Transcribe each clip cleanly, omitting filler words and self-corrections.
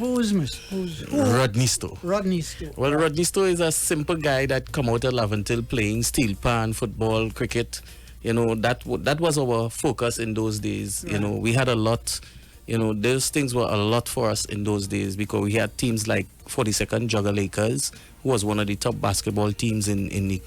Who's Rodney Stowe. Rodney Stowe. Well, Rodney Stowe is a simple guy that come out of Laventille playing steel pan, football, cricket. You know, that was our focus in those days. Right. You know, we had a lot. You know, those things were a lot for us in those days because we had teams like 42nd Jogger Lakers, who was one of the top basketball teams in the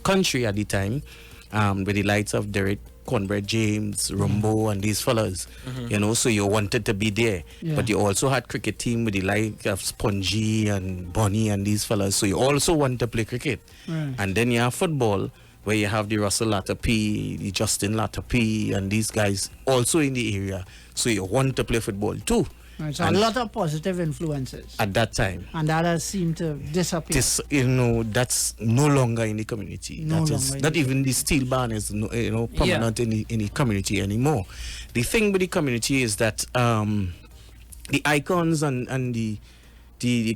country at the time, with the likes of Derek Conrad James, Rumbo, and these fellas. You know, so you wanted to be there. Yeah. But you also had cricket team with the like of Spongy and Bonnie and these fellas. So you also want to play cricket. Right. And then you have football, where you have the Russell Latapy, the Justin Latapy, and these guys also in the area. So you want to play football too. Right, so a lot of positive influences. At that time. And that has seemed to disappear. You know, that's no longer in the community. Not even the steel band is prominent in the community anymore. The thing with the community is that the icons and the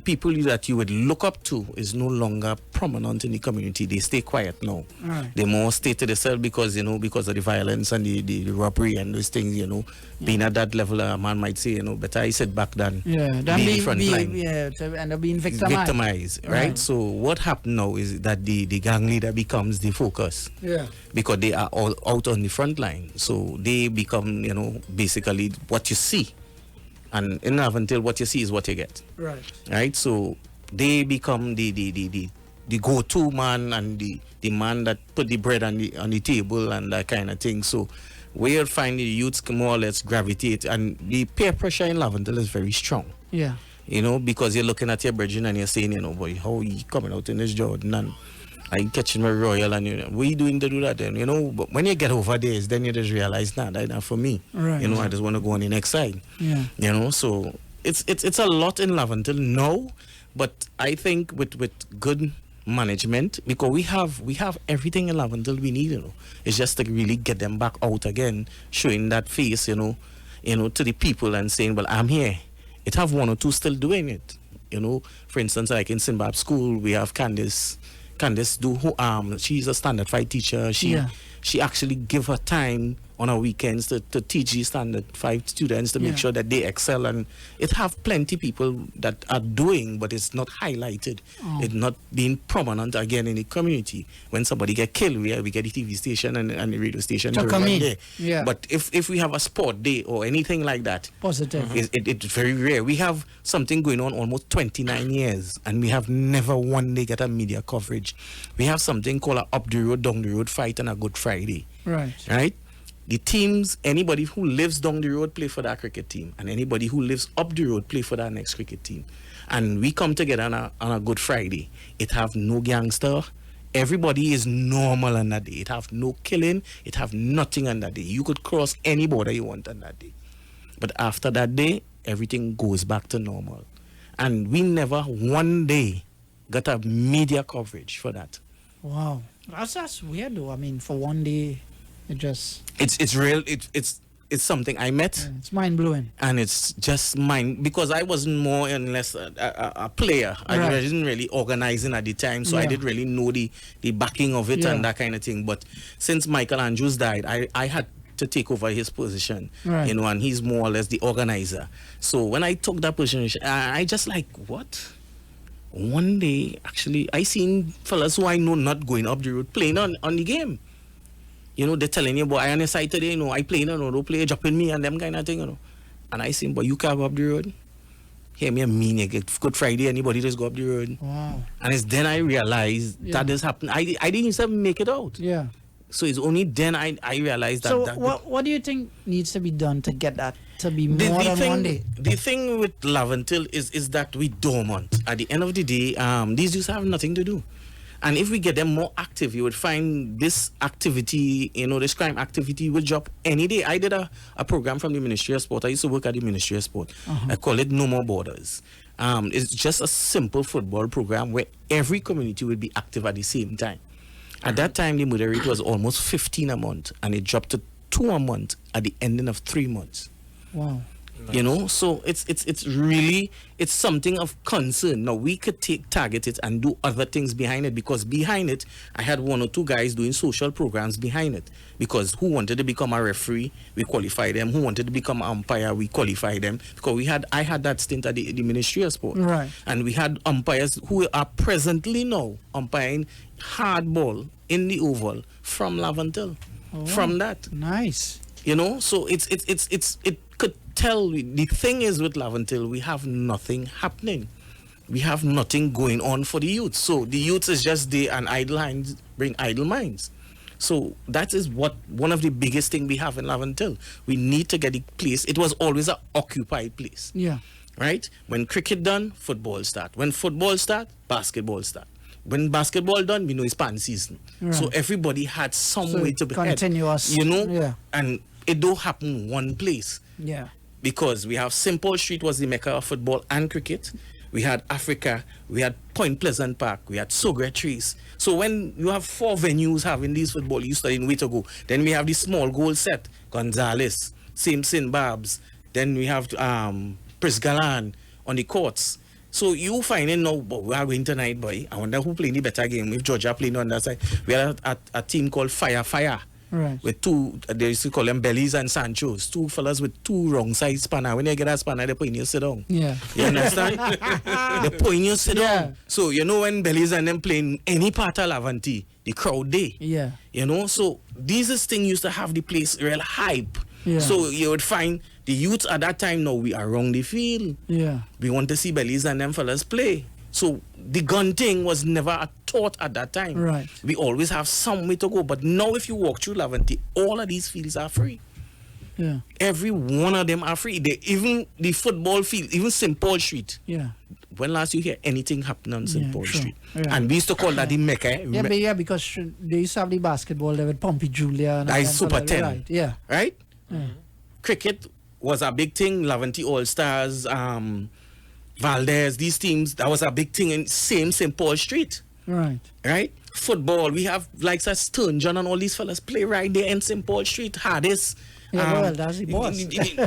people that you would look up to is no longer prominent in the community. They stay quiet now. Right. They more stay to themselves because of the violence and the robbery and those things, you know. Being at that level, a man might say, you know, better I sit back than be front line. To end up being victimized. Right? So what happened now is that the gang leader becomes the focus. Yeah. Because they are all out on the front line. So they become, you know, basically what you see. And in Laventille, what you see is what you get. Right. Right? So they become the go-to man and the man that put the bread on the table and that kind of thing. So where you'll find the youths more or less gravitate, and the peer pressure in Laventille is very strong. Yeah. You know, because you're looking at your brethren and you're saying, you know, boy, how he coming out in this Jordan and I catching my royal and you know, what are you doing to do that then? You know, but when you get over there, then you just realize, nah, that's not for me. Right. You know, I just want to go on the next side. Yeah. You know, so it's a lot in Laventille now, but I think with good management, because we have everything in Laventille we need, you know. It's just to really get them back out again, showing that face, you know, to the people and saying, well, I'm here. It have one or two still doing it. You know, for instance, like in Simbab School, we have Candice she's a standard 5 teacher. She actually give her time on her weekends to teach the standard 5 students to make sure that they excel, and it have plenty people that are doing, but it's not highlighted. It's not being prominent again in the community. When somebody get killed, we get the TV station and the radio station to come in there. Yeah. But if we have a sport day or anything like that, positive, it's very rare. We have something going on almost 29 years, and we have never one day get a media coverage. We have something called a up the road, down the road fight and a Good Friday. Right? The teams, anybody who lives down the road play for that cricket team, and anybody who lives up the road play for that next cricket team. And we come together on a Good Friday. It have no gangster. Everybody is normal on that day. It have no killing. It have nothing on that day. You could cross any border you want on that day. But after that day, everything goes back to normal. And we never one day got a media coverage for that. Wow. That's weird though. I mean, for one day, it's real. It's something I met. Yeah, it's mind blowing, and it's just because I wasn't more and less a player. I didn't really organizing at the time, so I didn't really know the backing of it and that kind of thing. But since Michael Andrews died, I had to take over his position, you know, and he's more or less the organizer. So when I took that position, I just like, what? One day, actually, I seen fellas who I know not going up the road playing on the game. You know, they're telling you, boy, I on the side today, you know, I play, you know, don't play, dropping me and them kind of thing, you know. And I say, boy, you can't go up the road. Hear me, I mean, you get Good Friday, anybody just go up the road. Wow. And it's then I realized that this happened. I didn't even make it out. Yeah. So it's only then I realized that. So what do you think needs to be done to get that to be more than one day? The thing with Laventille is that we dormant. At the end of the day, these youths have nothing to do. And if we get them more active, you would find this activity, you know, this crime activity will drop any day. I did a program from the Ministry of Sport. I used to work at the Ministry of Sport. I call it No More Borders. It's just a simple football program where every community will be active at the same time. At that time, the murder rate was almost 15 a month, and it dropped to 2 a month at the ending of 3 months. Wow. You know, so it's really something of concern. Now we could target it and do other things behind it, because behind it I had one or two guys doing social programs behind it, because who wanted to become a referee, we qualify them. Who wanted to become an umpire, we qualify them, because I had that stint at the Ministry of Sport, right? And we had umpires who are presently now umpiring hardball in the oval from Laventille. From that, nice. You know, so it could tell. The thing is with Laventille, we have nothing happening. We have nothing going on for the youth. So the youth is just there, and idle hands bring idle minds. So that is one of the biggest thing we have in Laventille. We need to get the place. It was always an occupied place. Yeah. Right? When cricket done, football start. When football start, basketball start. When basketball done, we know it's pan season. Right. So everybody had some way to be continuous, head, you know? Yeah. And it don't happen one place. Yeah. Because we have St. Paul Street was the mecca of football and cricket. We had Africa, we had Point Pleasant Park, we had Sogre Trees. So when you have 4 venues having these football, you study in way to go. Then we have the small goal set, Gonzales, Simpson Babs. Then we have Prisgalan on the courts. So you finding now, but we are going tonight, boy. I wonder who playing the better game. If Georgia playing on that side, we had a team called Fire. Right. With 2, they used to call them Bellies and Sanchos. 2 fellas with 2 wrong side spanner. When they get a spanner, they point you sit down. Yeah. You understand? They point you sit down. So you know when Bellies and them playing any part of Laventille, the crowd day. Yeah. You know, so these things used to have the place real hype. Yeah. So you would find the youth at that time now we are around the field. Yeah. We want to see Bellies and them fellas play. So the gun thing was never a thought at that time. Right. We always have some way to go. But now if you walk through Laventille, all of these fields are free. Yeah. Every one of them are free. Even the football field, even St. Paul Street. Yeah. When last you hear anything happen on St. Paul sure. Street? Yeah. And we used to call that the Mecca. Yeah, because they used to have the basketball there with Pompey Julia. And that is Super 10. Right. Yeah. Right? Yeah. Cricket was a big thing. Laventille All-Stars, Valdez, these teams, that was a big thing in St. Paul Street. Right. Right? Football, we have like Sturgeon and all these fellas play right there in St. Paul Street. Hardest. Yeah, well, that's the boss.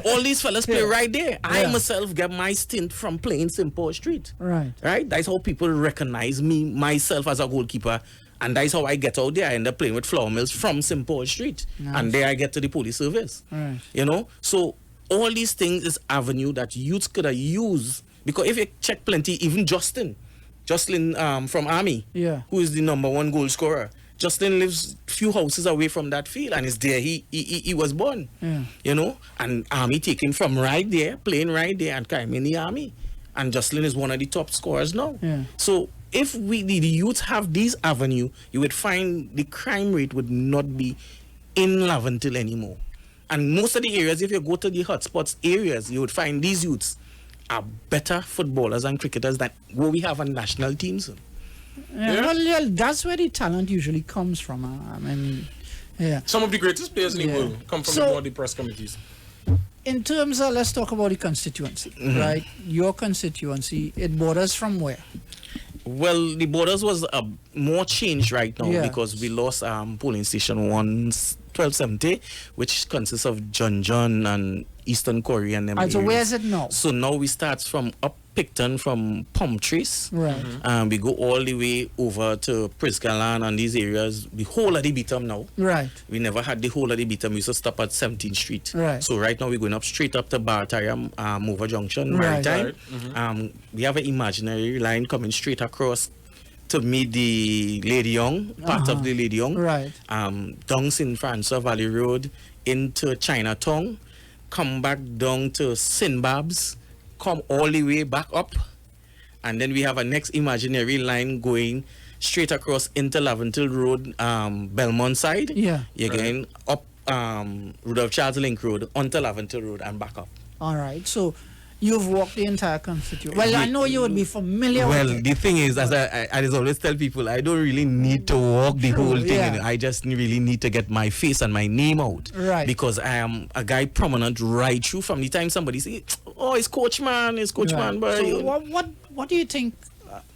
All these fellas play right there. I Yeah. myself get my stint from playing St. Paul Street. Right. Right? That's how people recognize me, myself as a goalkeeper. And that's how I get out there. I end up playing with Flour Mills from St. Paul Street. Nice. And there I get to the police service. Right. You know? So all these things is avenue that youths could have used. Because if you check plenty, even Jocelyn from Army, Yeah. who is the #1 goal scorer. Jocelyn lives few houses away from that field, and it's there he was born. Yeah. You know, and Army take him from right there, playing right there, and came in the Army. And Jocelyn is one of the top scorers now. Yeah. So if the youth have these avenue, you would find the crime rate would not be in Laventille anymore. And most of the areas, if you go to the hotspots areas, you would find these youths are better footballers and cricketers than what we have on national teams. Yeah. Well, yeah, that's where the talent usually comes from. I mean, yeah. Some of the greatest players in the Yeah. world come from So- the press committees. In terms of, let's talk about the constituency, right? Your constituency, it borders from where? Well, the borders was more changed right now Yeah. because we lost polling station 1270, which consists of John and Eastern Korea and them So areas. where is it now? So now we start from up Picton from Palm Trees. Right. We go all the way over to Prisgalan and these areas. The whole of the Beatum now. Right. We never had the whole of the Beatum. We used to stop at 17th Street. Right. So right now we're going up straight up to Bartaya, Mover Junction, Right. Maritime. We have an imaginary line coming straight across to meet the Lady Young, part of the Lady Young. Right. Down St. Francois Valley Road into Chinatown, come back down to St. Babs, come all the way back up, and then we have a next imaginary line going straight across into Laventille Road, Belmont side. Yeah. You're going up Rudolph Charles Link Road onto Laventille Road and back up. All right. So you've walked the entire constituency. Well, I know you would be familiar with Well, it. the thing is, as I always tell people, I don't really need to walk the True, whole thing. yeah. You know, I just really need to get my face and my name out. Right. Because I am a guy prominent right through from the time somebody say, oh, it's Coach Man, Right. but So what do you think?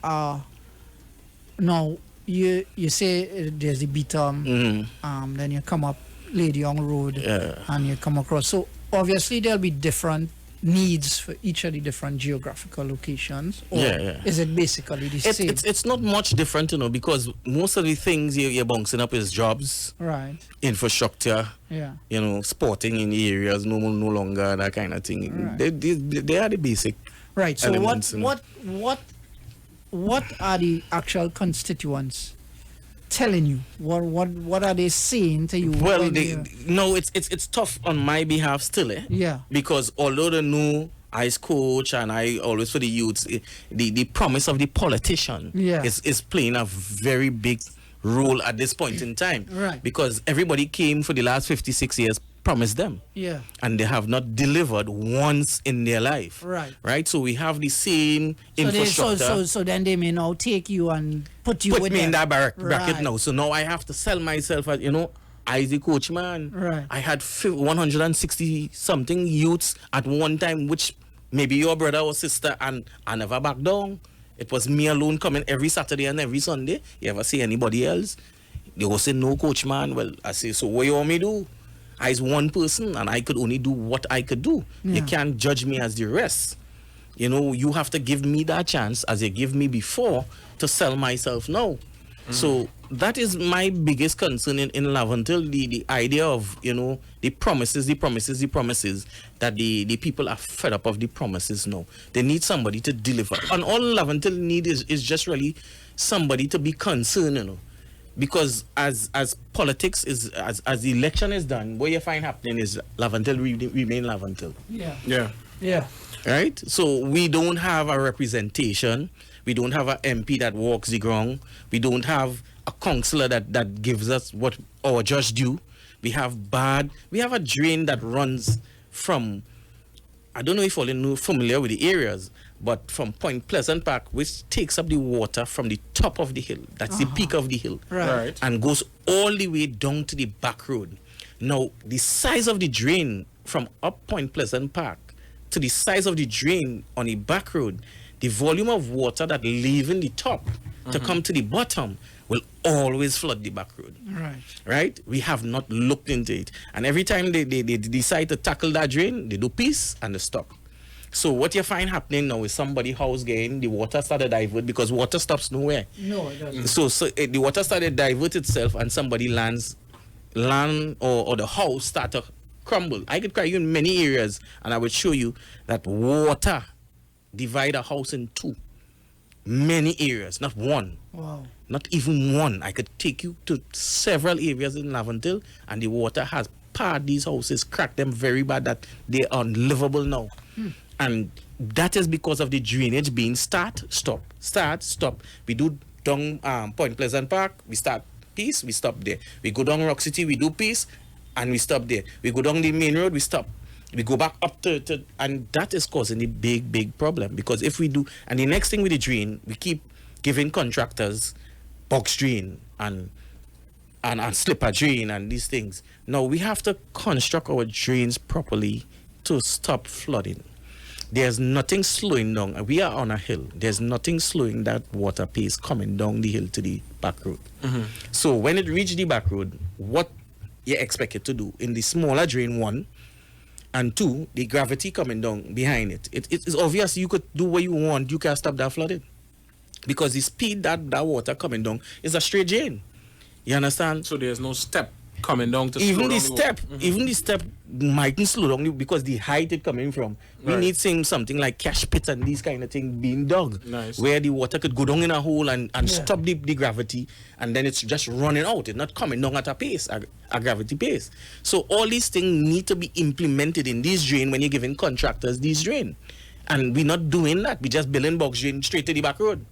Now you say there's the Beatum, then you come up Lady Young Road, Yeah. and you come across. So obviously there'll be different needs for each of the different geographical locations? Or Yeah. is it basically the same? It's not much different, because most of the things you're bouncing up is jobs, Right. infrastructure, Yeah. sporting in the areas, no longer, that kind of thing. Right. They are the basic. Right. So elements, what are the actual constituents telling you? What are they saying to you? Well, when you- it's tough on my behalf still, Yeah. because although they know I as coach and I always for the youths, the promise of the politician Yeah. is playing a very big role at this point in time. Right. Because everybody came for the last 56 years, promised them. Yeah. And they have not delivered once in their life. Right. Right? So we have the same infrastructure. So then they may now take you and put you Put with me in them. that bracket Right. now. So now I have to sell myself as, I the coach, man. Right. I had 160 something youths at one time, which maybe your brother or sister, and I never back down. It was me alone coming every Saturday and every Sunday. You ever see anybody else? They will say, no, coach, man. Well, I say, so what you want me to do? I was one person and I could only do what I could do. Yeah. You can't judge me as the rest. You have to give me that chance as you give me before to sell myself now. So that is my biggest concern in Laventille, the idea of, the promises, that the people are fed up of the promises now. They need somebody to deliver. And all Laventille need is just really somebody to be concerned, Because as politics is, as the election is done, what you find happening is Laventille remain Laventille. Yeah. Yeah. Yeah. Right? So we don't have a representation. We don't have an MP that walks the ground. We don't have a councillor that gives us what our just due. We have a drain that runs from, I don't know if you're familiar with the areas, but from Point Pleasant Park, which takes up the water from the top of the hill. That's the peak of the hill. Right. And goes all the way down to the back road. Now, the size of the drain from up Point Pleasant Park to the size of the drain on the back road, the volume of water that leaving the top to come to the bottom will always flood the back road. Right. Right? We have not looked into it. And every time they decide to tackle that drain, they do peace and they stop. So what you find happening now is somebody house getting the water started divert because water stops nowhere. No, it doesn't. So the water started divert itself and somebody land or the house start to crumble. I could carry you in many areas and I would show you that water divide a house in two. Many areas, not one. Wow. Not even one. I could take you to several areas in Laventille and the water has parred these houses, cracked them very bad that they are unlivable now. And that is because of the drainage being start, stop. We do down Point Pleasant Park, we start peace, we stop there. We go down Rock City, we do peace, and we stop there. We go down the main road, we stop. We go back up to and that is causing a big problem. Because if we do, and the next thing with the drain, we keep giving contractors box drain and slipper drain and these things. Now we have to construct our drains properly to stop flooding. There's nothing slowing down. We are on a hill. There's nothing slowing that water pace coming down the hill to the back road. So when it reaches the back road, what you expect it to do in the smaller drain, one, and two, the gravity coming down behind it. It's obvious you could do what you want. You can't stop that flooding. Because the speed that water coming down is a straight drain. You understand? So there's no step coming down to Even the slow down step, even the step mightn't slow down because the height it coming from. We Right. need something like cash pits and these kind of things being dug. Nice. Where the water could go down in a hole and Yeah. stop the gravity, and then it's just running out. It's not coming down at a pace, a gravity pace. So all these things need to be implemented in these drain when you're giving contractors these drain. And we're not doing that. We're just building box drain straight to the back road.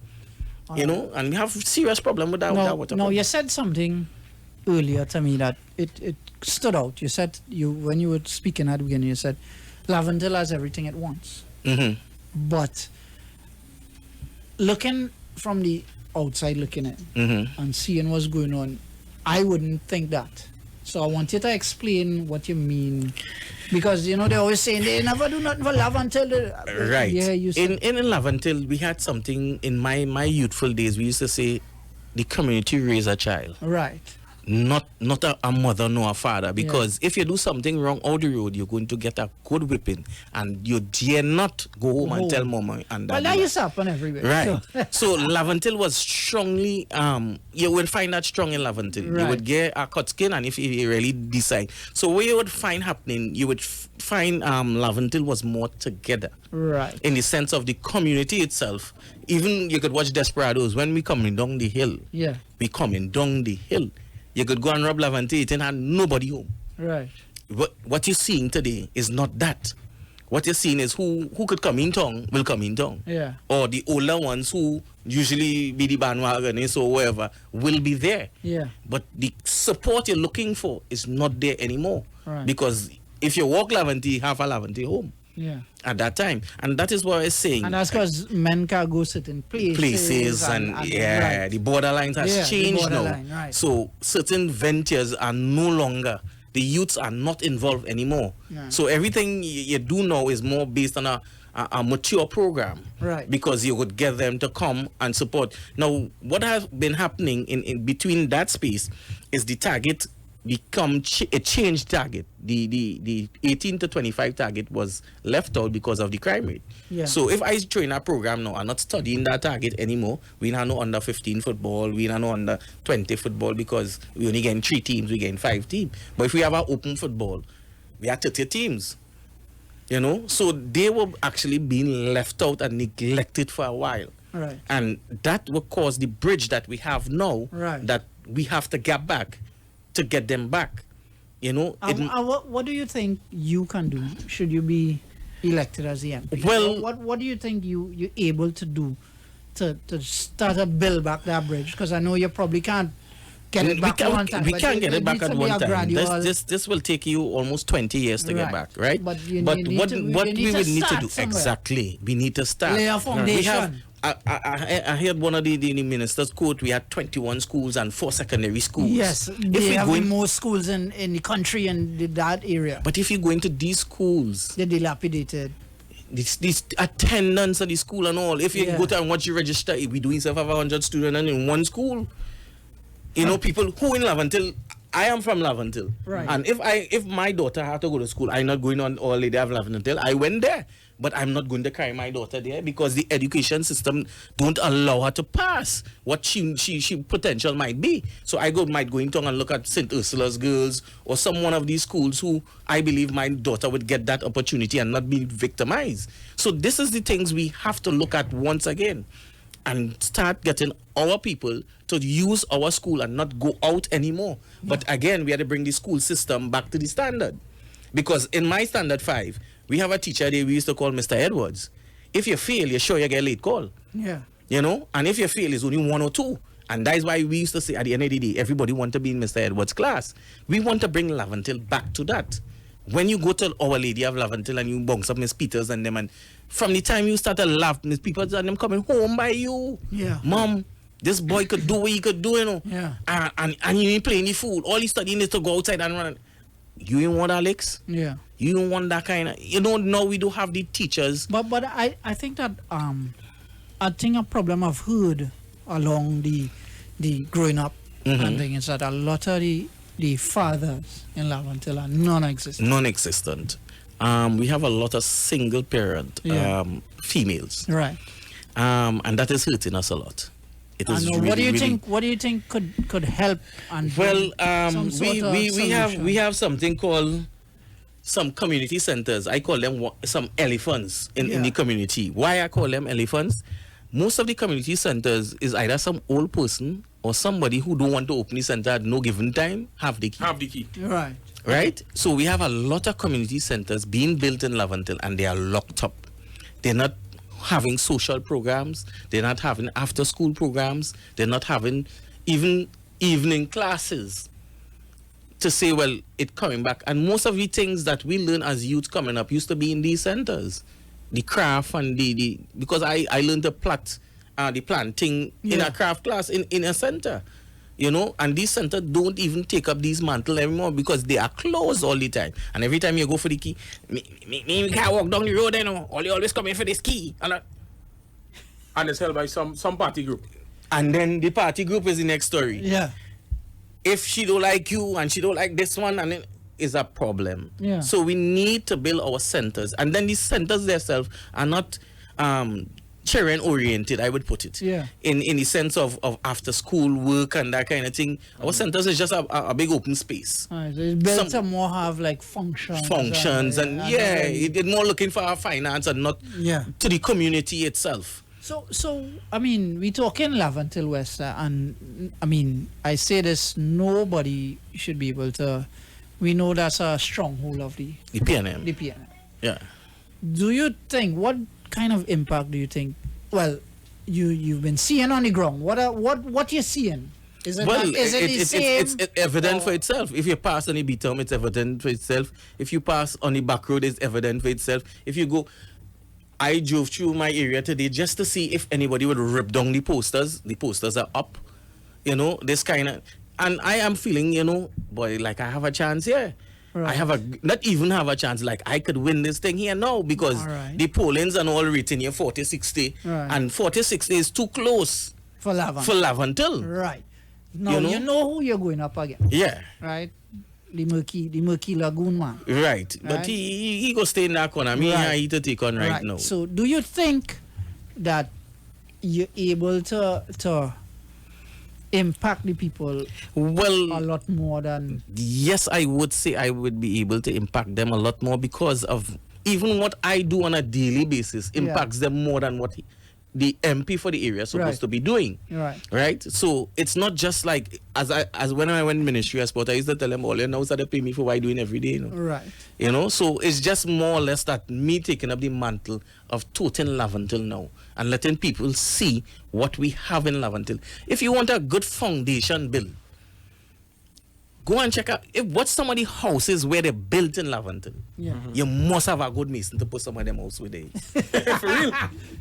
And we have serious problem with that water. No, problem. you said something earlier to me that it stood out. You said when you were speaking at the beginning, you said Laventille has everything at once. Mhm. But looking from the outside, looking in Mhm. and seeing what's going on, I wouldn't think that. So I want you to explain what you mean, because they're always saying they never do nothing for Laventille. Right. Yeah, you said. In Laventille, we had something in my youthful days. We used to say, the community raise a child. Right. not a mother nor a father, because if you do something wrong out the road, you're going to get a good whipping, and you dare not go home and tell mama and dad. Well, that used to happen everywhere. Right. So Laventille was strongly, you would find that strong in Laventille. Right. You would get a cut skin, and if you really decide. So what you would find happening, you would find Laventille was more together. Right. In the sense of the community itself. Even you could watch Desperados when we coming down the hill. Yeah. We coming down the hill. You could go and rob Laventille and have nobody home. Right. What you're seeing today is not that. What you're seeing is who could come in town will come in town. Yeah. Or the older ones who usually be the bandwagonists or whatever will be there. Yeah. But the support you're looking for is not there anymore. Right. Because if you walk Laventille, have a Laventille home. Yeah. At that time. And that is what I was saying. And that's because men can go certain places. And right. the borderlines has changed now. Right. So certain ventures are no longer, the youths are not involved anymore. Yeah. So everything you do now is more based on a mature program. Right. Because you would get them to come and support. Now, what has been happening in between that space is the target become a changed target. The 18 to 25 target was left out because of the crime rate. Yeah. So if I train a program now, I'm not studying that target anymore. We now know under 15 football, we now know under 20 football, because we only getting 3 teams, we getting 5 teams. But if we have our open football, we have 30 teams. You know, so they were actually being left out and neglected for a while. Right. And that will cause the bridge that we have now, Right. that we have to gap back to get them back. You know, what do you think you can do? Should you be elected as the MP? Well, what do you think you're able to do to start to build back that bridge? Because I know you probably can't get it back at one time. We can't get it back at one time. This will take you almost 20 years to get back, right? But what we would need to do somewhere. Exactly, we need to start. Lay a foundation. I heard one of the ministers quote, we had 21 schools and 4 secondary schools. Yes, they have more schools in the country and that area. But if you go into these schools, they're dilapidated. This attendance at the school and all, if you go to and watch you register, we doing 500 students and in one school. You know, people who in Laventille, I am from Laventille. Right. And if my daughter had to go to school, I'm not going on all the day of Laventille. I went there. But I'm not going to carry my daughter there because the education system don't allow her to pass what she potential might be. So I might go in town and look at St. Ursula's Girls or some one of these schools who I believe my daughter would get that opportunity and not be victimized. So this is the things we have to look at once again and start getting our people to use our school and not go out anymore. Yeah. But again, we had to bring the school system back to the standard. Because in my standard 5, we have a teacher there we used to call Mr. Edwards. If you fail, you're sure you get a late call. Yeah. You know? And if you fail, it's only 1 or 2. And that is why we used to say at the end of the day, everybody want to be in Mr. Edwards' class. We want to bring Laventille back to that. When you go to Our Lady of Laventille and you bounce up Miss Peters and them, and from the time you start to laugh, Miss Peters and them coming home by you. Yeah. Mom, this boy could do what he could do, you know. Yeah. And he ain't playing the fool. All he's studying is to go outside and run. You ain't want Alex? Yeah. You don't want that kind of, you don't know, we do have the teachers. But I think that I think a problem I've heard along the growing up and thing is that a lot of the fathers in Laventille are non-existent. Non-existent. We have a lot of single parent females. Right. And that is hurting us a lot. It is really, what do you think could help? And well, we have something called some community centers. I call them some elephants in the community. Why I call them elephants? Most of the community centers is either some old person or somebody who don't want to open the center at no given time, have the key. Right. Right? So we have a lot of community centers being built in Laventille and they are locked up. They're not having social programs. They're not having after school programs. They're not having even evening classes to say, well, it's coming back. And most of the things that we learn as youth coming up used to be in these centers. The craft and because I learned the planting in a craft class in a center. You know, and these centers don't even take up these mantle anymore because they are closed all the time. And every time you go for the key, me can't walk down the road, you know, or you always come in for this key. And it's held by some party group. And then the party group is the next story. Yeah. if she don't like you and she don't like this one, and it is a problem. Yeah. So we need to build our centers, and then these centers themselves are not children oriented, I would put it. Yeah. In the sense of after school work and that kind of thing. Our centers is just a big open space. Right, so it's better to more have like functions. And it more looking for our finance and not to the community itself. So I mean, we talk in Laventille West, and I mean, I say this: nobody should be able to. We know that's a stronghold of the PNM. The PNM. Yeah. Do you think what kind of impact do you think? Well, you've been seeing on the ground. What you're seeing? Is it it's evident for itself. If you pass on the B-term, it's evident for itself. If you pass on the back road, it's evident for itself. If you go, I drove through my area today just to see if anybody would rip down the posters. The posters are up, this kind of, and I am feeling, boy, like I have a chance here. Right. Not even have a chance, like I could win this thing here now, because the pollings and all written here 40-60, and 40-60 is too close for Laventille. Right. Now you know who you're going up against. Yeah. Right. The murky lagoon man. Right. But he go stay in that corner. He to take on right now. So do you think that you're able to impact the people a lot more than... Yes, I would say I would be able to impact them a lot more, because of even what I do on a daily basis impacts them more than what the MP for the area is supposed to be doing. Right? So it's not just like, as when I went Ministry of Sport, I used to tell them, all you know, so they pay me for what I doing every day. Right. So it's just more or less that me taking up the mantle of total Laventille now and letting people see what we have in Laventille. If you want a good foundation built, go and check out what some of the houses where they built in Laventille. Yeah. You must have a good mason to put some of them houses with it. For real.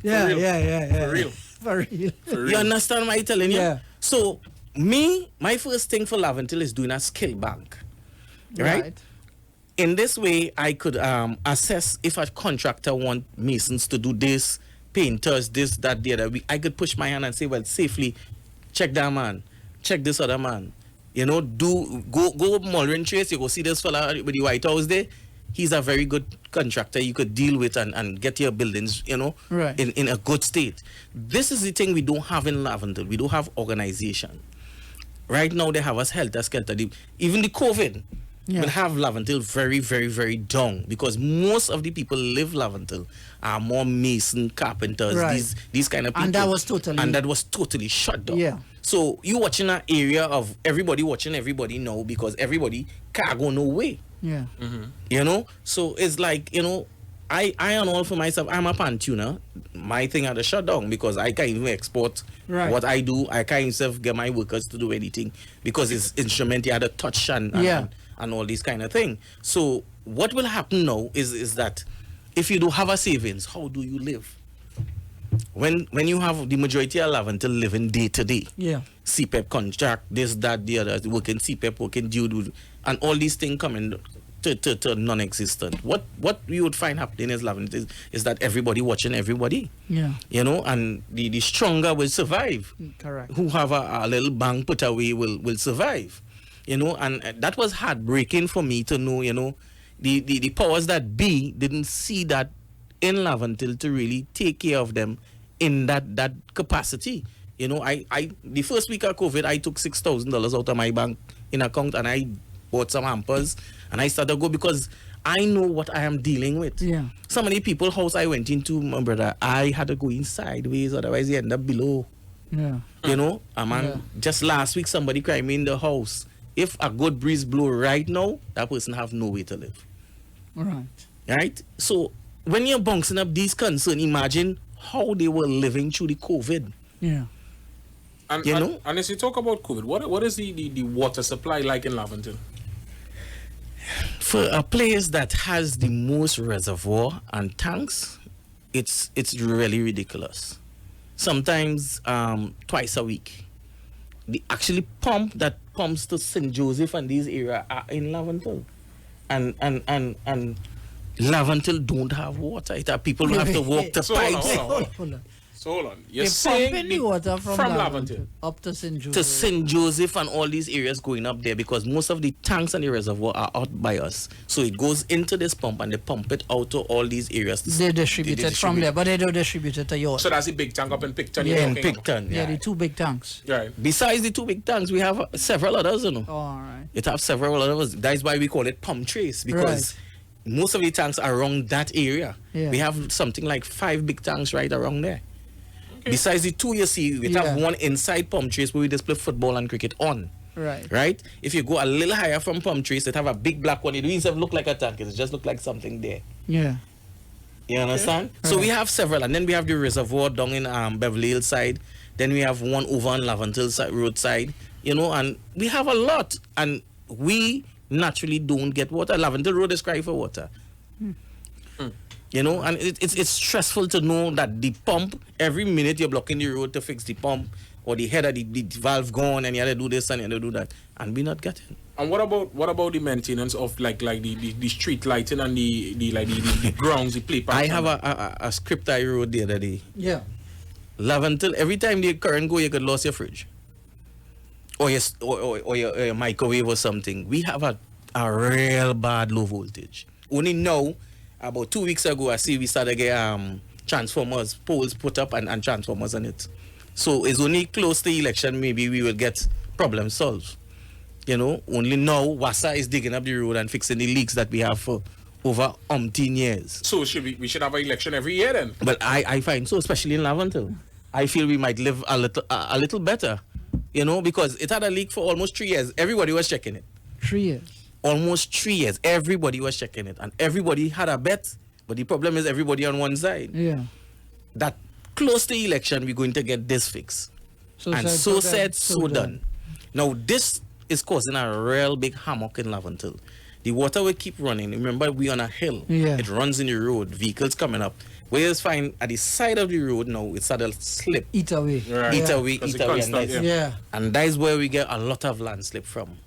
Yeah. For real. You understand what I'm telling you? Yeah. So my first thing for Laventille is doing a skill bank. Right? In this way, I could assess if a contractor want masons to do this, painters, this, that, the other. I could push my hand and say, well, safely, check that man, check this other man. Go Mulrin Trace, you go see this fella with the White House there. He's a very good contractor you could deal with and get your buildings, in a good state. This is the thing we don't have in Laventille. We don't have organization. Right now, they have us helter-skelter. Even the COVID will have Laventille very, very, very down, because most of the people live Laventille are more mason, carpenters, these kind of people. And that was totally shut down. Yeah. So you watching an area of everybody watching everybody now, because everybody can't go no way. Yeah. Mm-hmm. So it's like, I and all for myself, I'm a pan tuner. My thing had to shut down because I can't even export what I do. I can't even get my workers to do anything because it's instrument you had to touch and all these kind of thing. So what will happen now is that if you do have a savings, how do you live? When you have the majority of Laventille living day to day, CPEP contract, this, that, the other, working CPEP, working due, and all these things coming to non-existent. What you would find happening is Laventille is that everybody watching everybody. Yeah. And the stronger will survive. Correct. Who have a little bank put away will survive. And that was heartbreaking for me to know, the powers that be didn't see that in Laventille to really take care of them in that capacity. The first week of COVID, I took $6,000 out of my bank in account and I bought some hampers and I started to go because I know what I am dealing with. Yeah. Some of the people's house I went into, my brother, I had to go in sideways, otherwise you end up below. Yeah. Just last week somebody cried me in the house. If a good breeze blow right now, that person have no way to live. Right? So when you're bouncing up these concerns, imagine how they were living through the COVID. Yeah. And as you talk about COVID, what is the water supply like in Laventille? For a place that has the most reservoir and tanks, it's really ridiculous. Sometimes twice a week. The actually pump that pumps to St. Joseph and these areas are in Laventille. And Laventille don't have water. People have to walk to pipes. Hold on. So hold on. You're They're saying pumping the water from Laventille up to St. Joseph. To St. Joseph and all these areas going up there, because most of the tanks and the reservoir are out by us. So it goes into this pump and they pump it out to all these areas. They distribute it from there, but they don't distribute it to yours. So that's the big tank up in Picton. Yeah, In Picton, Yeah, the two big tanks. Right. Besides the two big tanks, we have several others, you know. Oh, all right. It have several others. That's why we call it pump trace, because most of the tanks are around that area. Yeah. We have something like 5 big tanks right around there. Okay. Besides the 2 you see, we have one inside pump trace where we display football and cricket on. Right? If you go a little higher from pump trace, it have a big black one. It doesn't look like a tank. It just look like something there. Yeah. You understand? So we have several, and then we have the reservoir down in Beverly Hills side. Then we have one over on Laventille roadside. You know, and we have a lot, and we naturally don't get water. Laventille Road is crying for water. You know, and it's stressful to know that the pump, every minute you're blocking the road to fix the pump, or the head of the valve gone, and you have to do this and you have to do that, and we're not getting. And what about the maintenance of like the street lighting and the grounds, the play parks? I have a script I wrote the other day. Yeah. Laventille, every time the current go, you could lose your fridge. Or your microwave or something. We have a real bad low voltage. Only now, about 2 weeks ago, I see we started getting transformers, poles put up and transformers on it. So it's only close to election, maybe we will get problems solved. You know, only now WASA is digging up the road and fixing the leaks that we have for over umpteen years. So we should have an election every year then? But I find so, especially in Laventille. I feel we might live a little better. You know, because it had a leak for almost 3 years. Everybody was checking it. 3 years. Almost 3 years. Everybody was checking it. And everybody had a bet. But the problem is everybody on one side. Yeah. That close to election, we're going to get this fixed. So done. Now, this is causing a real big hammock in Laventille. The water will keep running. Remember, we're on a hill. Yeah. It runs in the road. Vehicles coming up. Where it's fine at the side of the road now, it started to slip. Eat away. Right. Eat away. Yeah. And that is where we get a lot of landslip from.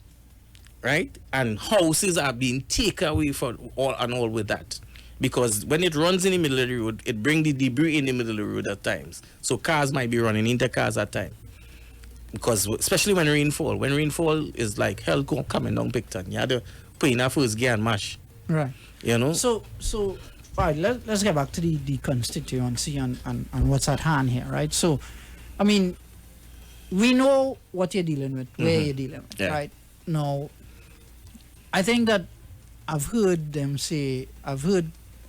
Right? And houses are being taken away for all with that. Because when it runs in the middle of the road, it brings the debris in the middle of the road at times. So cars might be running into cars at times. Because especially when rainfall. When rainfall is like hell coming down Picton. You have to put in a first gear and mash. Right. You know? So all right, let's get back to the constituency and what's at hand here, right? So, I mean, we know what you're dealing with, where you're dealing with, right? Now, I think that I've heard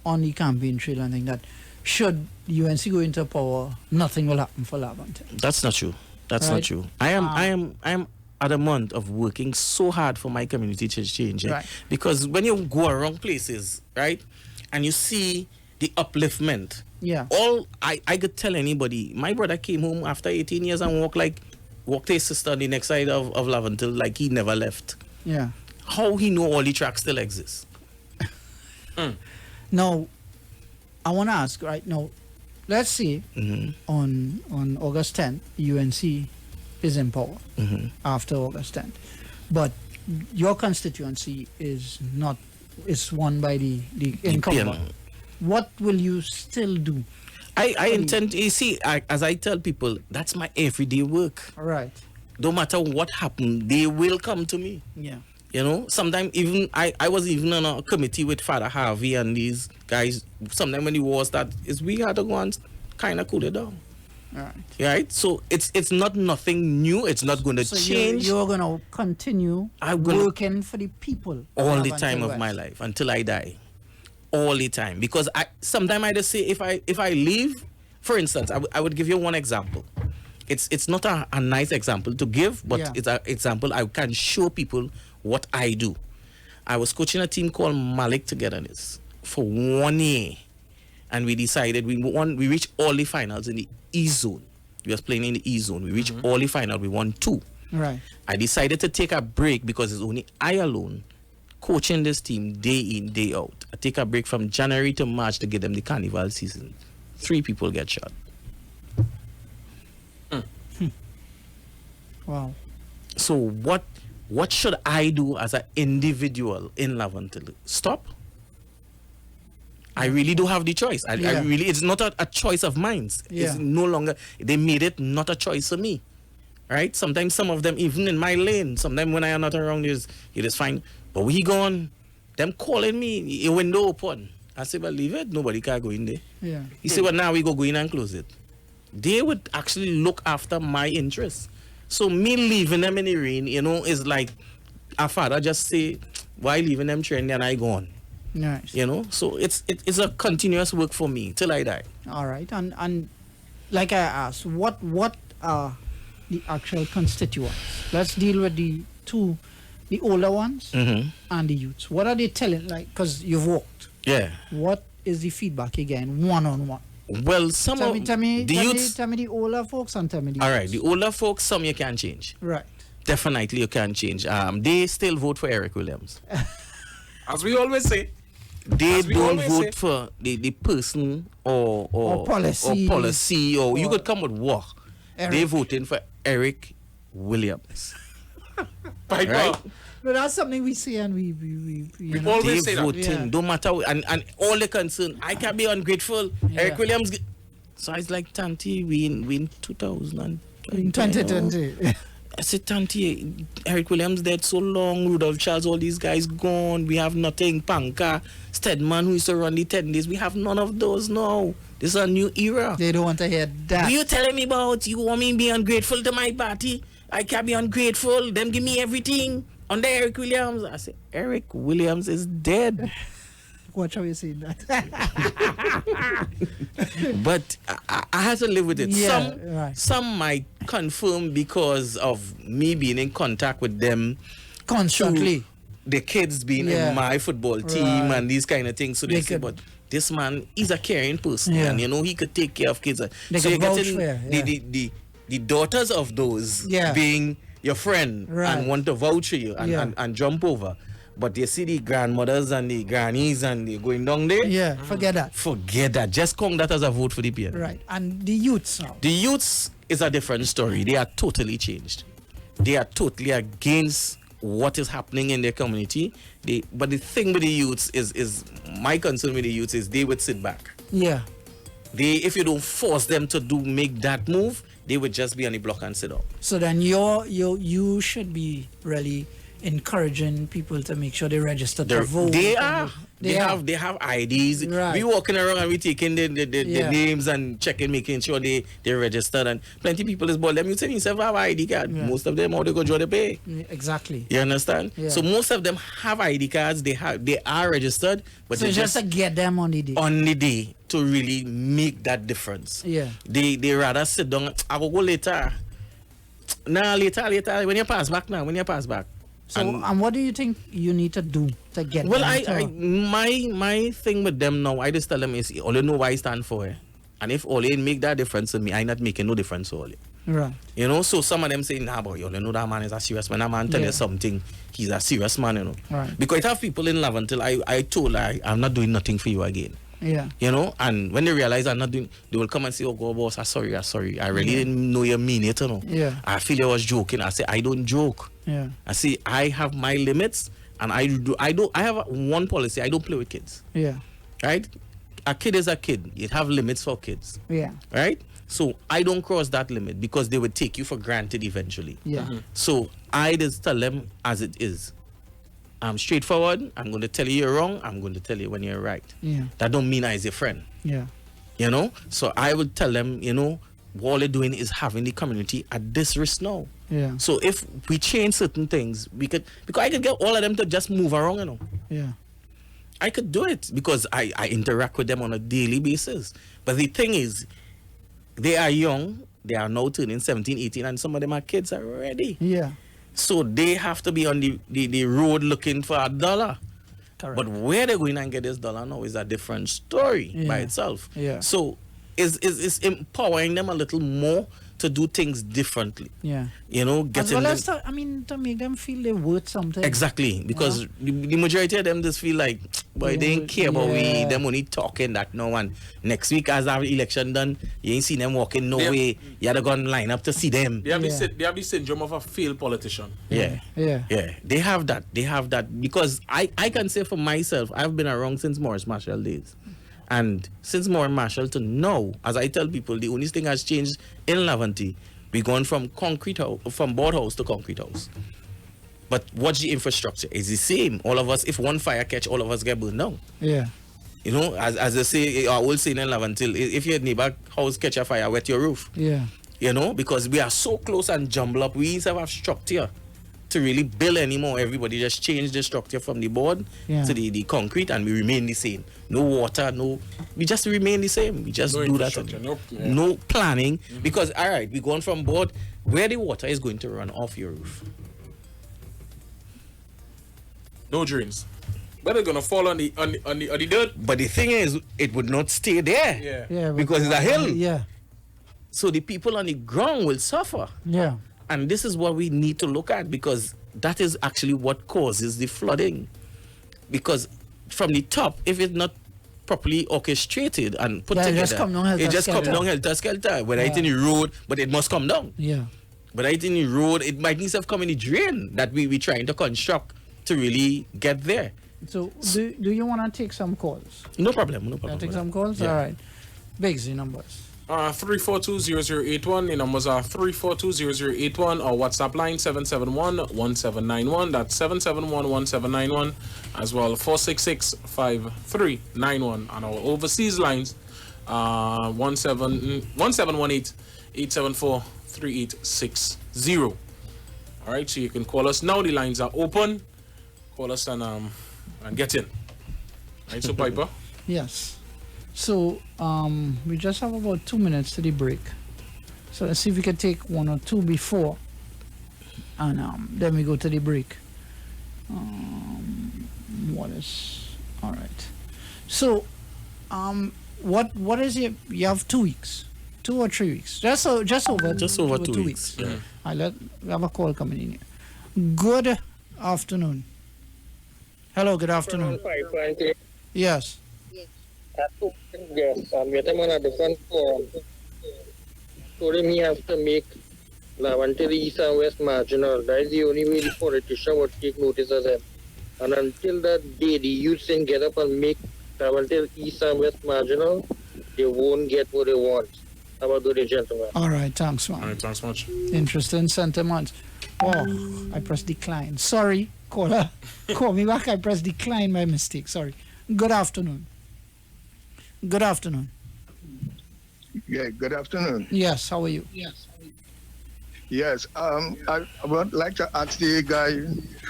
on the campaign trail, I think that should UNC go into power, nothing will happen for Laventille. That's not true. That's not true. I am adamant of working so hard for my community to change it. Right. Because when you go around places, right, and you see the upliftment, I could tell anybody, my brother came home after 18 years and walked his sister on the next side of Laventille like he never left. Yeah. How he know all the tracks still exist? Now, I want to ask right now, let's say on August 10th, UNC is in power after August 10th. But your constituency is won by the incumbent. What will you still do? I intend, you see, as I tell people, that's my everyday work. All right. No matter what happened, they will come to me. Yeah. You know, sometimes even I was even on a committee with Father Harvey and these guys. Sometimes when the war started, we had to go and kind of cool it down. Right. Right. So it's not nothing new. It's not going to change. You're going to continue working for the people all the time of my life until I die. All the time, because sometimes I just say if I leave, for instance, I would give you one example. It's not a nice example to give, but it's an example I can show people what I do. I was coaching a team called Malik Togetherness for 1 year, and we decided we reached all the finals in the E zone. We was playing in the E zone. We reached all the final. We won 2. Right. I decided to take a break because it's only I alone coaching this team day in, day out. I take a break from January to March to give them the carnival season. 3 people get shot. Wow. So what should I do as an individual in Laventille? Stop? I really do have the choice. I really, it's not a choice of mine. It's no longer, they made it not a choice for me. Right? Sometimes some of them, even in my lane, sometimes when I am not around, it is fine. But we gone, them calling me, a window open. I say, well, leave it. Nobody can go in there. Yeah. He said, well, now we go in and close it. They would actually look after my interests. So me leaving them in the rain, is like a father just say, why leaving them trendy and I go on? Nice. So it's a continuous work for me till I die. All right. And like I asked, what are the actual constituents? Let's deal with the older ones and the youths. What are they telling? Like, because you've walked. Yeah. What is the feedback again, one-on-one? Well, tell me the older folks and tell me the all right, the older folks, some you can change. Right. Definitely you can change. They still vote for Eric Williams. As we always say. They don't vote for the person or policy or you could come with what. They voting for Eric Williams. Right? No, that's something we say and we always say voting, that. Yeah. Don't matter, and all the concern. I can't be ungrateful. Yeah. Eric Williams. So it's like Tanti, we in 2000. In 2020. I said, Tanti, Eric Williams dead so long, Rudolph Charles, all these guys gone. We have nothing. Panka, Stedman, who used to run the 10 days. We have none of those now. This is a new era. They don't want to hear that. What you telling me about? You want me to be ungrateful to my party? I can't be ungrateful. Them give me everything. Under Eric Williams. I said, Eric Williams is dead. Watch how you say that. But I had to live with it. Yeah, some might confirm because of me being in contact with them constantly. The kids being in my football team and these kind of things. So they say, but this man is a caring person and he could take care of kids. So you get the daughters of those being your friend and want to vouch for you and jump over. But you see the grandmothers and the grannies and they going down there. Yeah, forget that. Forget that. Just count that as a vote for the PN. Right. And the youths now. The youths is a different story. They are totally changed. They are totally against what is happening in their community. But the thing with the youths is my concern with the youths is they would sit back. Yeah. If you don't force them to make that move, they would just be on the block and sit down. So then you should be really encouraging people to make sure they register to vote. They are. They have IDs. Right. We walking around and we taking the names and checking, making sure they registered. And plenty of people is bold. Them you say yourself have ID card. Yeah. Most of them how they go draw the pay. Exactly. You understand? Yeah. So most of them have ID cards. They are registered. But so just to get them on the day. On the day to really make that difference. Yeah. They rather sit down. I will go later. Later. When you pass back now. When you pass back. So, and what do you think you need to do to get them? My thing with them now, I just tell them is all you know why I stand for. And if all you make that difference to me, I not making no difference to all you. Right. So some of them say, nah, but you know that man is a serious man. That man tell you something, he's a serious man, Right. Because I have people in Laventille, I told I'm not doing nothing for you again. Yeah. And when they realize I'm not doing, they will come and say, oh God, boss, I'm sorry. I really didn't know you mean it, Yeah. I feel you was joking. I say, I don't joke. Yeah. I say, I have my limits and I have one policy. I don't play with kids. Yeah. Right? A kid is a kid. You have limits for kids. Yeah. Right? So I don't cross that limit because they would take you for granted eventually. Yeah. So I just tell them as it is. I'm straightforward. I'm going to tell you you're wrong. I'm going to tell you when you're right. Yeah. That don't mean I is a friend. Yeah. So I would tell them, what they're doing is having the community at this risk now. Yeah. So if we change certain things, because I could get all of them to just move around, Yeah. I could do it because I interact with them on a daily basis. But the thing is, they are young. They are now turning 17, 18, and some of them are kids already. Yeah. So they have to be on the road looking for $1. Correct. But where they're going and get this $1 now is a different story by itself. Yeah. So it's empowering them a little more to do things differently. Yeah. Getting as well as to make them feel they're worth something. Exactly. Because the majority of them just feel like, boy, they ain't care about we, them only talking that now. And next week as our election done, you ain't seen them walking no way. You had to go and line up to see them. They have the syndrome of a failed politician. Yeah. They have that. Because I can say for myself, I've been around since Morris Marshall days. And since more Marshall to now, as I tell people, the only thing has changed in Laventille. We're going from from board house to concrete house. But what's the infrastructure? It's the same. All of us, if one fire catch, all of us get burned down. Yeah. You know, as they say, I will say in Laventille, if your neighbor house catch a fire, wet your roof. Yeah. You know, because we are so close and jumble up, we used to have structure to really build anymore. Everybody just changed the structure from the board to the concrete, and we remain the same. No water, we just remain the same. We just do that. No planning, because all right, we're going from board where the water is going to run off your roof. No drains. But it's gonna fall on the dirt. But the thing is, it would not stay there. Yeah. Because it's a hill. Yeah. So the people on the ground will suffer. Yeah. And this is what we need to look at, because that is actually what causes the flooding. Because from the top, if it's not properly orchestrated and put together, it just come down helter skelter. Whether it's in the road, but it must come down. Yeah. Whether it's in the road, it might need to come in the drain that we trying to construct to really get there. So do you want to take some calls? No problem. Take some calls? Yeah. All right. Bigz, the numbers. 342-0081. The numbers are 342-0081 or WhatsApp line 771-1791. That's 771-1791, as well 466-5391. And our overseas lines 1718-874-3860. All right, so you can call us now. The lines are open. Call us and get in. Right, so Piper? Yes. So we just have about 2 minutes to the break. So let's see if we can take one or two before, and then we go to the break. What is all right? So what is it? You have 2 weeks, 2 or 3 weeks, just over 2 weeks. Yeah. We have a call coming in here. Good afternoon. Hello, good afternoon. Yes. Yes, I'm getting on a different forum. Told him he has to make Laventille East and West marginal. That is the only way the politician would take notice of them. And until that day, the youth can get up and make Laventille East and West marginal, they won't get what they want. How about the gentleman? All right, thanks, man. All right, thanks much. Interesting sentiments. Oh, I pressed decline. Sorry, caller. Call me back. I pressed decline by mistake. Sorry. Good afternoon. Good afternoon. Yeah, good afternoon. Yes, how are you? Yes, I would like to ask the guy,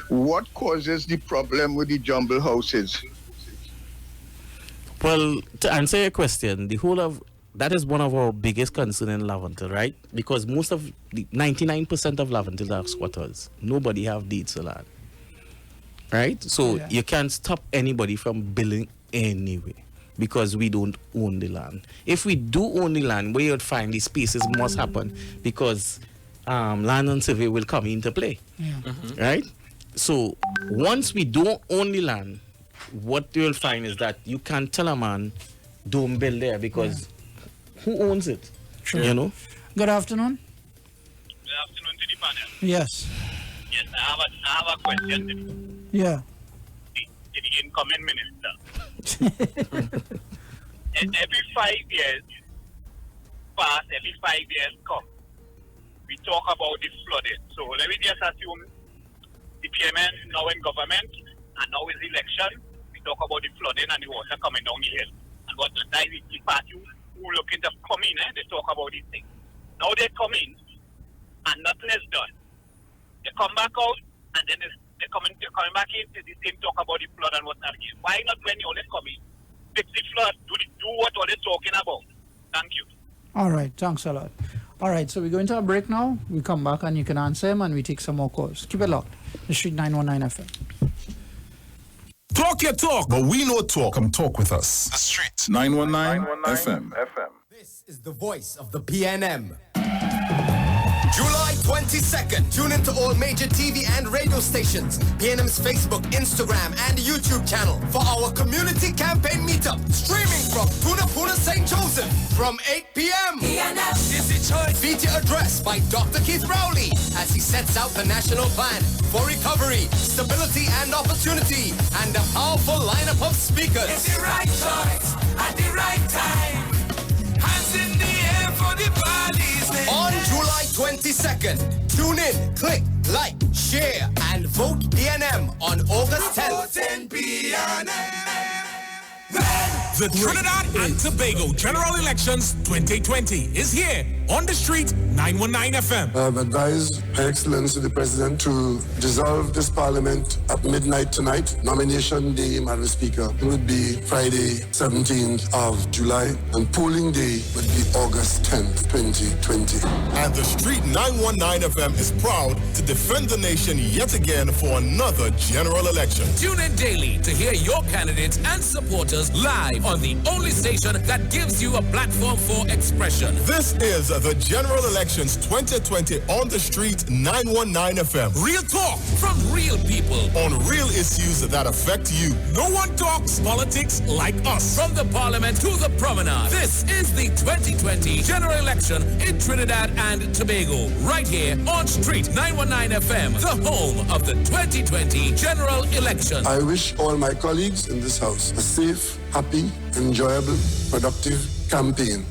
what causes the problem with the jumble houses? Well, to answer your question, that is one of our biggest concerns in Laventille, right? Because 99% of Laventille are squatters. Nobody have deeds to land, right? So you can't stop anybody from building anyway, because we don't own the land. If we do own the land, where you'd find the spaces must happen, because land and survey will come into play, right? So once we don't own the land, what you'll find is that you can't tell a man, don't build there, because who owns it? True. You know? Good afternoon. Good afternoon to the panel. Yes. Yes, I have a question to Yeah. the incoming minister. And every 5 years come, we talk about the flooding. So let me just assume the PMN now in government and now is election. We talk about the flooding and the water coming down the hill. And what the party who looking to come in, they talk about these things. Now they come in and nothing is done. They come back out and then they're coming back in to the same talk about the flood and whatnot again. Why not when you only come in, fix the flood, do what they're talking about? Thank you. All right, thanks a lot. All right, so we're going to a break now. We come back and you can answer him, and we take some more calls. Keep it locked. The Street 919 FM. Talk your talk, but we know talk. Come talk with us. The Street 919 FM. This is the voice of the PNM. July 22nd. Tune into all major TV and radio stations, PNM's Facebook, Instagram, and YouTube channel for our community campaign meetup. Streaming from Puna St. Joseph from 8 p.m. PNM is the choice. Feature address by Dr. Keith Rowley as he sets out the national plan for recovery, stability, and opportunity, and a powerful lineup of speakers. It's the right choice at the right time. Hands in the air for the bodies. On July 22nd, tune in, click, like, share, and vote PNM on August 10th. The Trinidad and Tobago General Elections 2020 is here on the street, 919 FM. I have advised Her Excellency the President to dissolve this Parliament at midnight tonight. Nomination day, Madam Speaker, would be Friday, 17th of July, and polling day would be August 10th, 2020. And the street 919 FM is proud to defend the nation yet again for another general election. Tune in daily to hear your candidates and supporters live on the only station that gives you a platform for expression. This is the General Elections 2020 on the street 919 FM. Real talk from real people on real issues that affect you. No one talks politics like us. From the Parliament to the Promenade, this is the 2020 General Election in Trinidad and Tobago. Right here on Street 919 FM, the home of the 2020 General Election. I wish all my colleagues in this house a safe, happy, enjoyable, productive campaign.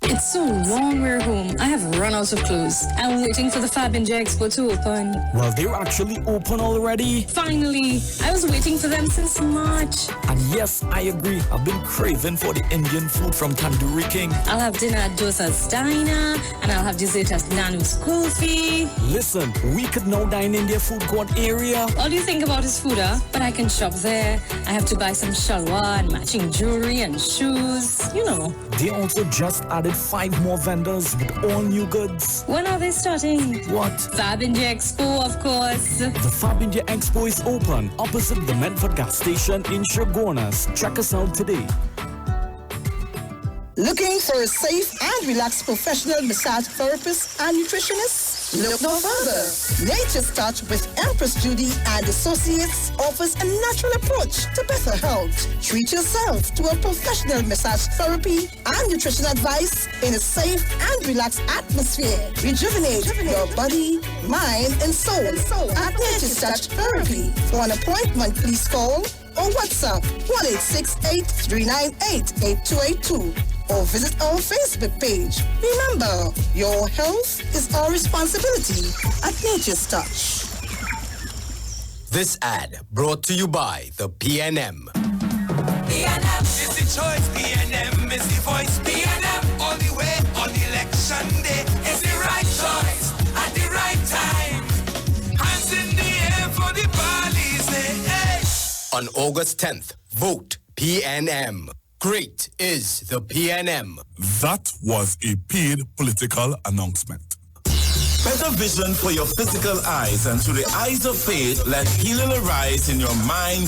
It's so long we're home. I have run out of clothes. I'm waiting for the Fab and J Expo to open. Well, they're actually open already. Finally. I was waiting for them since March. And yes, I agree. I've been craving for the Indian food from Tandoori King. I'll have dinner at Dosa's Diner, and I'll have dessert at Nanu's Coffee. Listen, we could now dine in their food court area. All you think about is food, huh? But I can shop there. I have to buy some shalwar and matching jewelry and shoes. You know. They also just added 5 more vendors with all new goods. When are they starting? What? Fab India Expo, of course. The Fab India Expo is open opposite the Medford gas station in Shogunas. Check us out today. Looking for a safe and relaxed professional massage therapist and nutritionist? Look no further. Nature's Touch with Empress Judy and Associates offers a natural approach to better health. Treat yourself to a professional massage therapy and nutrition advice in a safe and relaxed atmosphere. Rejuvenate your body, mind, and soul at Nature's Touch Therapy. For an appointment, please call or WhatsApp 1-868-398-8282 or visit our Facebook page. Remember, your health is our responsibility at Nature's Touch. This ad brought to you by the PNM. PNM is the choice. PNM is the voice. PNM all the way on election day is the right choice at the right time. Hands in the air for the police. Hey. On August 10th, vote PNM. Great is the PNM. That was a paid political announcement. Better vision for your physical eyes, and through the eyes of faith, let healing arise in your mind,